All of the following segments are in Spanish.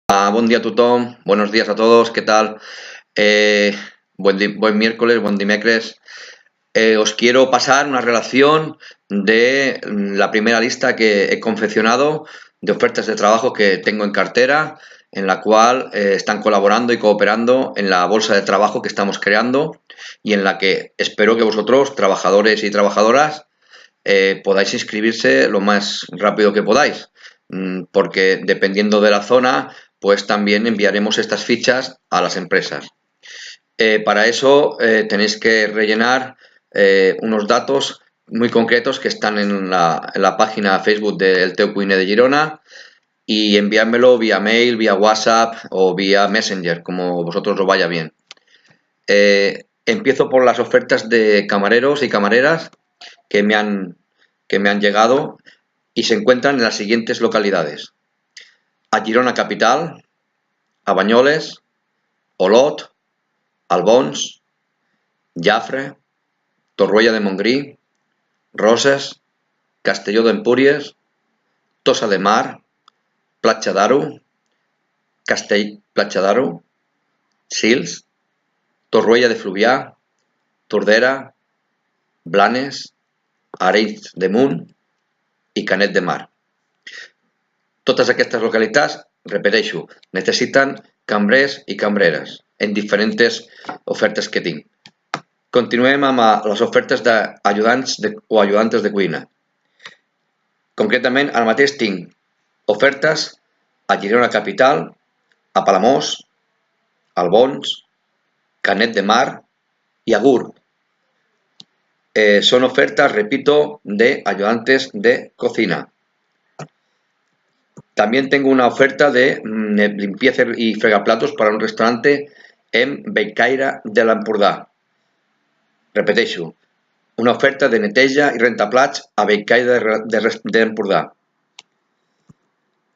Bon dia a tothom, buenos días a todos, ¿qué tal? Buen miércoles, buen dimecres. Os quiero pasar una relación de la primera lista que he confeccionado de ofertas de trabajo que tengo en cartera, en la cual están colaborando y cooperando en la bolsa de trabajo que estamos creando y en la que espero que vosotros, trabajadores y trabajadoras, podáis inscribirse lo más rápido que podáis, porque dependiendo de la zona, pues también enviaremos estas fichas a las empresas. Para eso tenéis que rellenar unos datos muy concretos que están en la página Facebook del Teu Cuiner de Girona y enviármelo vía mail, vía WhatsApp o vía Messenger, como vosotros os vaya bien. Empiezo por las ofertas de camareros y camareras que me han llegado y se encuentran en las siguientes localidades: a Girona Capital, a Banyoles, Olot, Albons, Jafre, Torroella de Montgrí, Roses, Castelló d'Empúries, Tossa de Mar, Platja d'Aro, Platja d'Aro, Sils, Torroella de Fluvià, Tordera, Blanes, Arenys de Munt i Canet de Mar. Totes aquestes localitats, repeteixo, necessiten cambrers i cambreres en diferents ofertes que tinc. Continuem amb les ofertes d'ajudants o ajudantes de cuina. Concretament, ara mateix tinc ofertes a Girona Capital, a Palamós, Albons, Canet de Mar y a Gurb. Son ofertas, repito, de ayudantes de cocina. También tengo una oferta de limpieza y fregaplatos para un restaurante en Bellcaire de l'Empordà. Repeteixo, una oferta de neteja i rentaplats a Bellcaire de l'Empordà.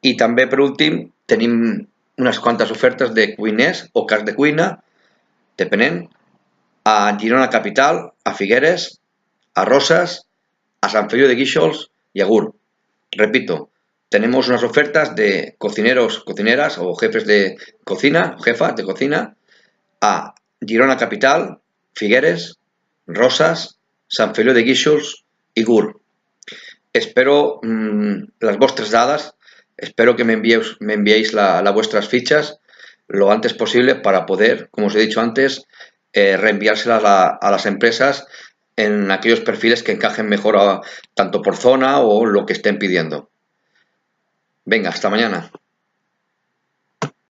I també, per últim, tenim unes quantes ofertes de cuiners o cas de cuina, depenent, a Girona Capital, a Figueres, a Roses, a Sant Feliu de Guíxols y a Gurb. Repito, tenemos unas ofertas de cocineros, cocineras o jefes de cocina, jefas de cocina, a Girona Capital, Figueres, Roses, Sant Feliu de Guíxols y Gurb. Espero las vuestras dadas, espero que me enviéis las vuestras fichas lo antes posible para poder, como os he dicho antes, reenviárselas a las empresas en aquellos perfiles que encajen mejor tanto por zona o lo que estén pidiendo. Venga, hasta mañana.